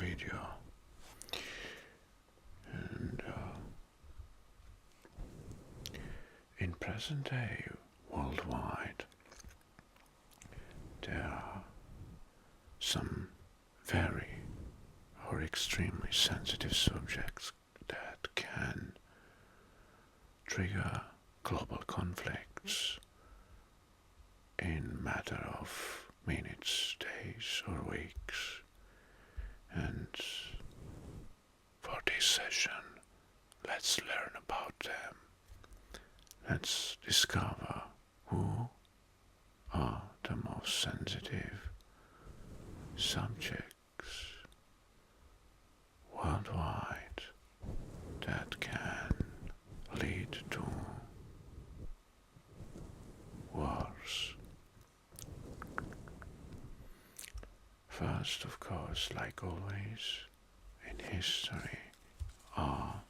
video. And in present day worldwide, there are some very or extremely sensitive subjects that can trigger global conflicts in matter of minutes, days or weeks. And for this session, let's learn about them. Let's discover who are the most sensitive subjects worldwide that can lead to wars. First, of course, like always in history, are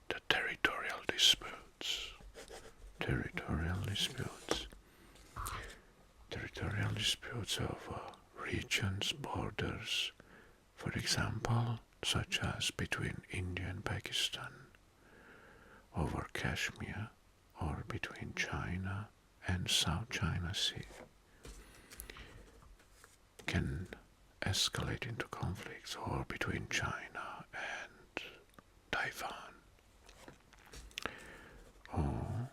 the territorial disputes. Territorial disputes. Territorial disputes over regions, borders, for example, such as between India and Pakistan, over Kashmir, or between China and South China Sea, can escalate into conflicts, or between China and Taiwan, or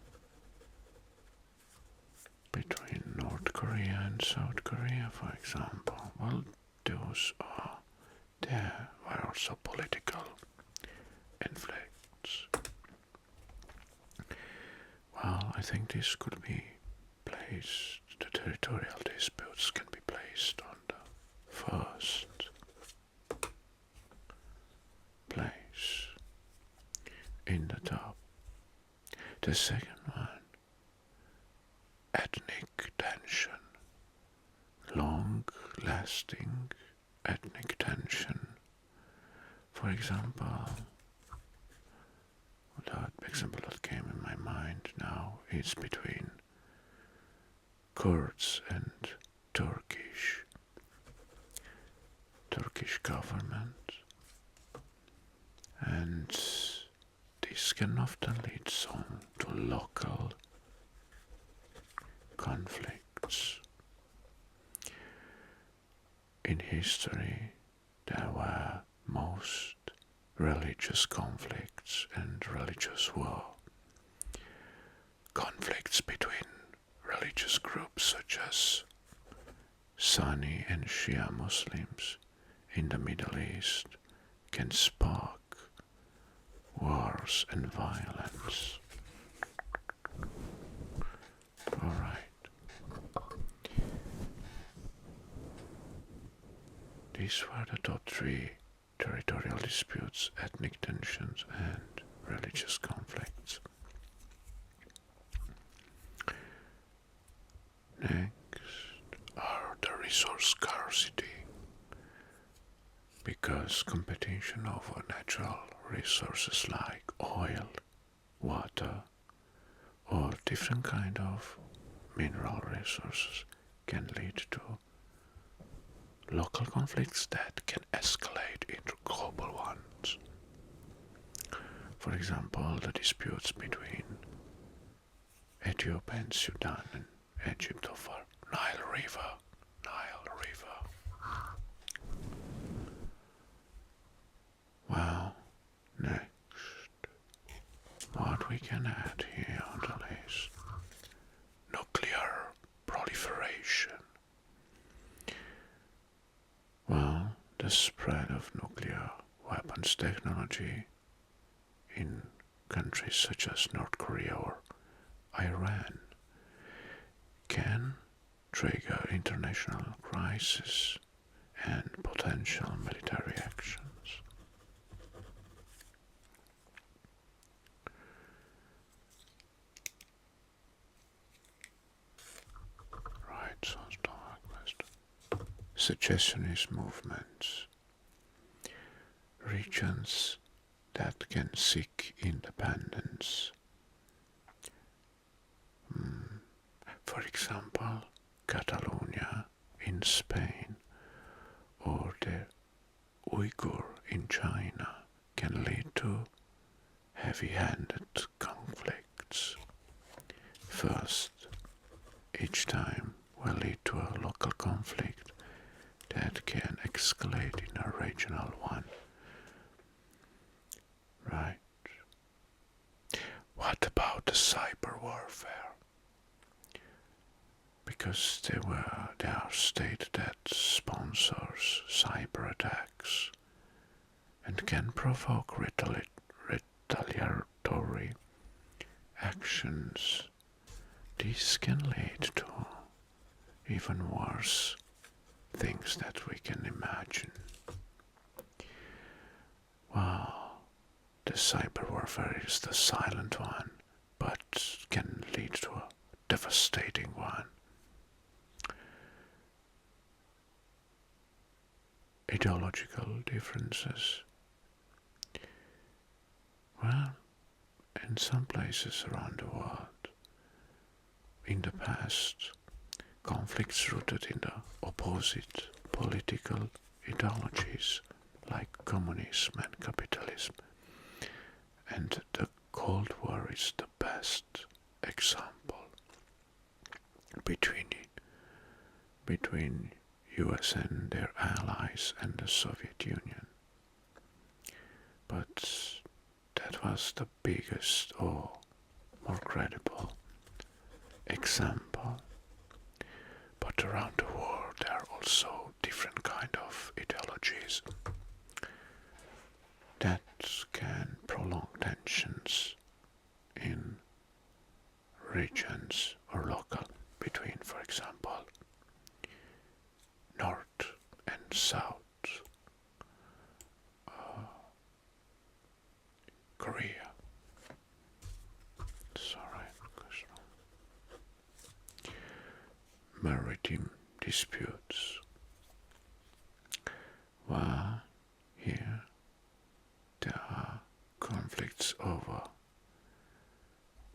between North Korea and South Korea, for example. Well, those are there were also political conflicts. Well, I think this could be placed, the territorial disputes can be placed on the first place in the top. The second one, ethnic tension, long-lasting ethnic tension. For example, the example that came in my mind now is between Kurds and Turkish government, and this can often lead some to local conflicts. In history, there were most religious conflicts and religious war. Conflicts between religious groups such as Sunni and Shia Muslims in the Middle East can spark wars and violence. Alright. These were the top three: territorial disputes, ethnic tensions, and religious conflicts. Next are the resource scarcity. Because competition over natural resources like oil, water, or different kind of mineral resources can lead to local conflicts that can escalate into global ones. For example, the disputes between Ethiopia and Sudan and Egypt over Nile River. Well, next, what we can add here on the list: nuclear proliferation. Well, the spread of nuclear weapons technology in countries such as North Korea or Iran can trigger international crisis and potential military actions. Right, so secessionist movements, regions that can seek independence. For example, Catalonia in Spain, or the Uyghur in China can lead to heavy-handed conflicts. First, each time will lead to a local conflict that can escalate in a regional one. Right? What about the cyber warfare? Because there are states that sponsors cyber attacks and can provoke retaliatory actions. This can lead to even worse things that we can imagine. Wow, the cyber warfare is the silent one, but can lead to a devastating one. Ideological differences. Well, in some places around the world, in the past, conflicts rooted in the opposite political ideologies like communism and capitalism. And the Cold War is the best example between US and their allies and the Soviet Union. But that was the biggest or more credible example. But around the world there are also different kind of ideologies that can prolong tensions in regions or local between, for example, North and South Korea. Sorry, maritime disputes. Well, here there are conflicts over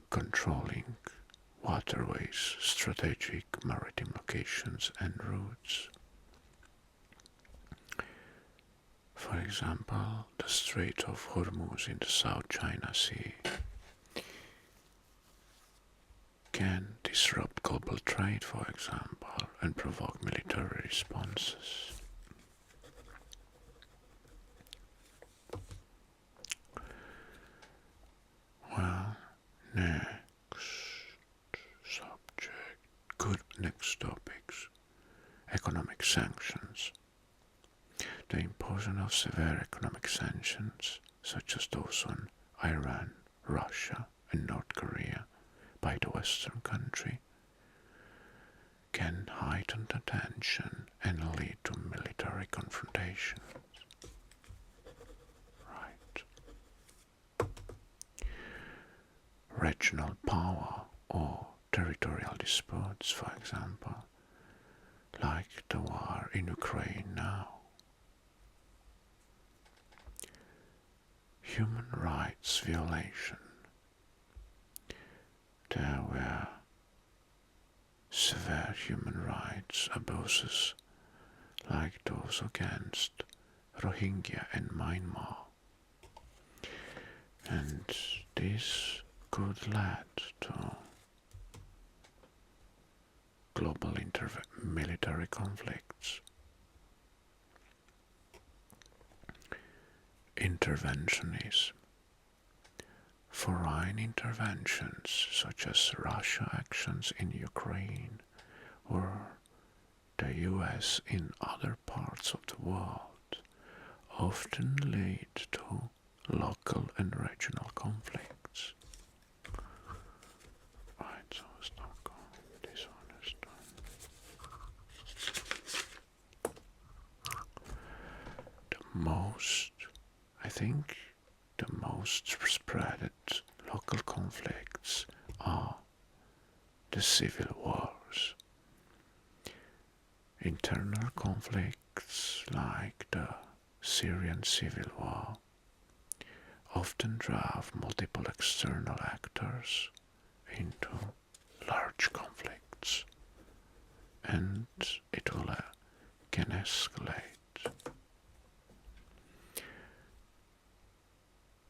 controlling waterways, strategic maritime locations and routes. For example, the Strait of Hormuz in the South China Sea can disrupt global trade, for example, and provoke military responses. Well, next topics. Economic sanctions. The imposition of severe economic sanctions, such as those on Iran, Russia, and North Korea by the Western country, can heighten the tension and lead to military confrontations. Right. Regional power or territorial disputes, for example, like the war in Ukraine now. Human rights violation. There were severe human rights abuses like those against Rohingya in Myanmar. And this could lead to global military conflicts. Interventionism. Foreign interventions such as Russia actions in Ukraine or the US in other parts of the world often lead to local and regional conflicts. Right, so stop going. This one is done. I think the most spreaded local conflicts are the civil wars. Internal conflicts like the Syrian civil war often drive multiple external actors into large conflicts, and it will can escalate.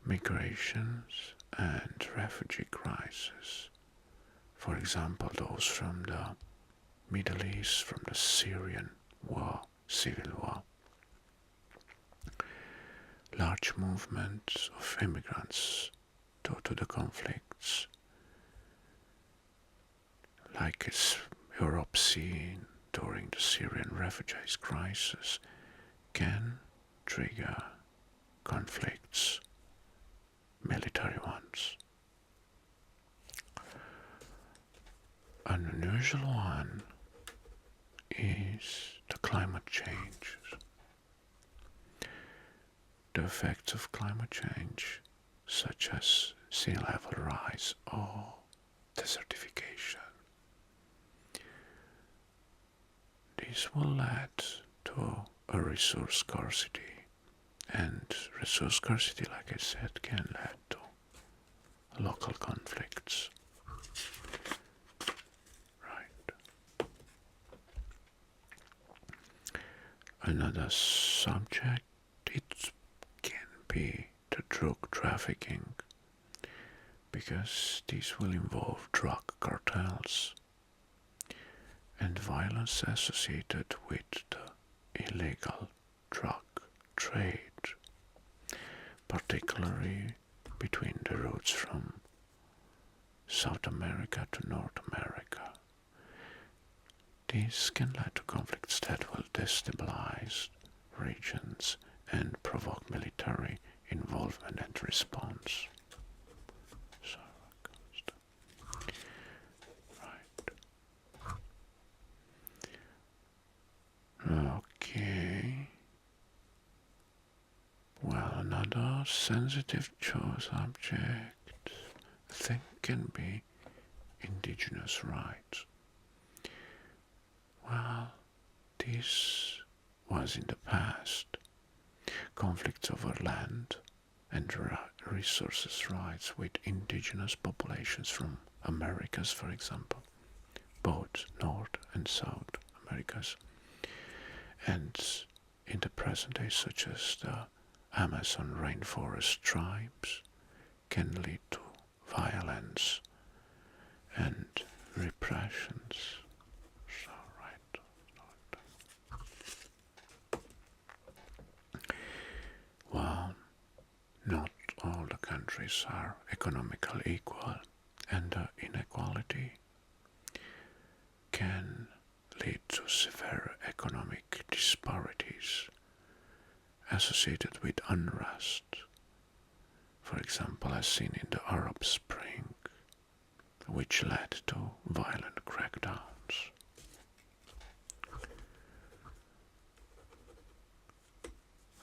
migrations and refugee crises. For example, those from the Middle East, from the Syrian war, civil war. Large movements of immigrants due to the conflicts, like it's Europe seen during the Syrian refugees crisis, can trigger conflicts, military ones. An unusual one is the climate change. The effects of climate change, such as sea level rise or desertification. This will lead to a resource scarcity, and resource scarcity, like I said, can lead to local conflicts. Right. Another subject, it can be the drug trafficking, because this will involve drug cartels and violence associated with the illegal drug trade, particularly between the routes from South America to North America. This can lead to conflicts that will destabilize regions and provoke military involvement and response. So, right. Okay. Well, another sensitive subject, I think, can be indigenous rights. Well, this was in the past. Conflicts over land and resources rights with indigenous populations from Americas, for example, both North and South Americas, and in the present day, such as the Amazon rainforest tribes, can lead to violence and repressions. So, right. Well, not all the countries are economically equal, and the inequality can lead to severe economic disparities associated with unrest, for example, as seen in the Arab Spring, which led to violent crackdowns.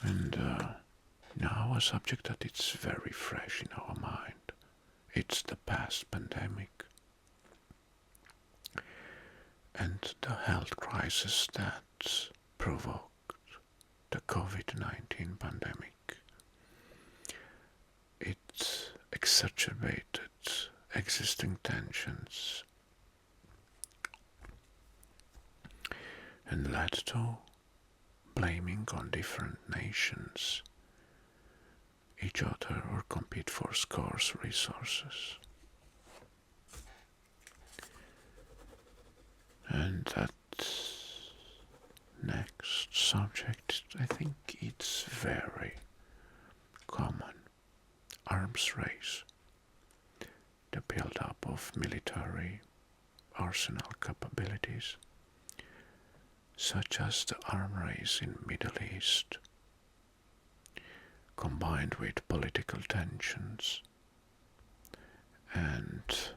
And now a subject that is very fresh in our mind, it's the past pandemic and the health crisis that provoked the COVID-19 pandemic. It exacerbated existing tensions and led to blaming on different nations each other or compete for scarce resources. And that next subject, I think it's very common. Arms race. The build-up of military arsenal capabilities, such as the arms race in Middle East, combined with political tensions and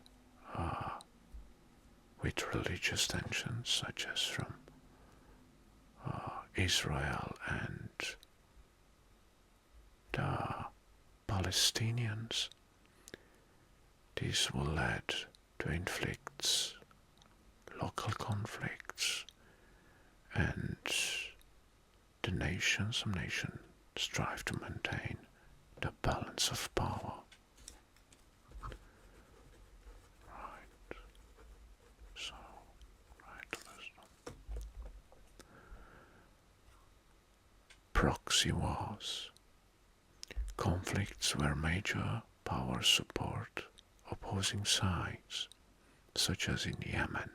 with religious tensions, such as from Israel and the Palestinians. This will lead to inflicts, local conflicts, and some nations strive to maintain the balance of power. Right. So, right. Proxy wars. Conflicts where major powers support opposing sides, such as in Yemen,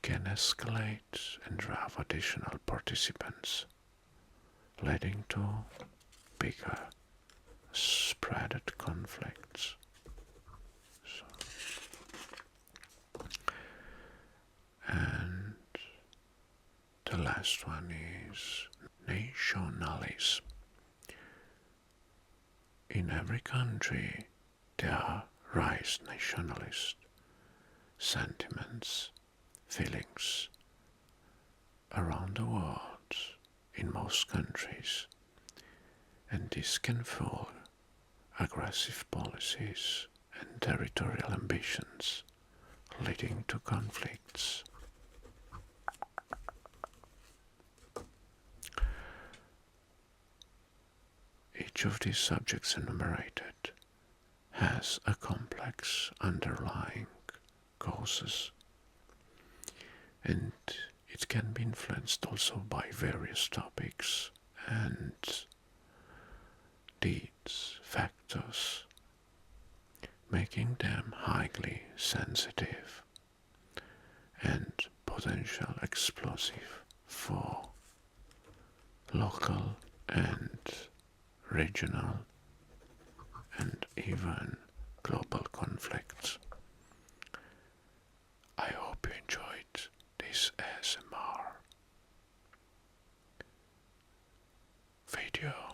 can escalate and draw additional participants, leading to bigger spreaded conflicts. So, and the last one is nationalism. In every country there rise nationalist sentiments, feelings around the world in most countries, and this can fuel aggressive policies and territorial ambitions, leading to conflicts. Each of these subjects enumerated has a complex underlying causes, and it can be influenced also by various topics and deeds, factors, making them highly sensitive and potential explosive for local and regional and even global conflicts. I hope you enjoyed this ASMR video.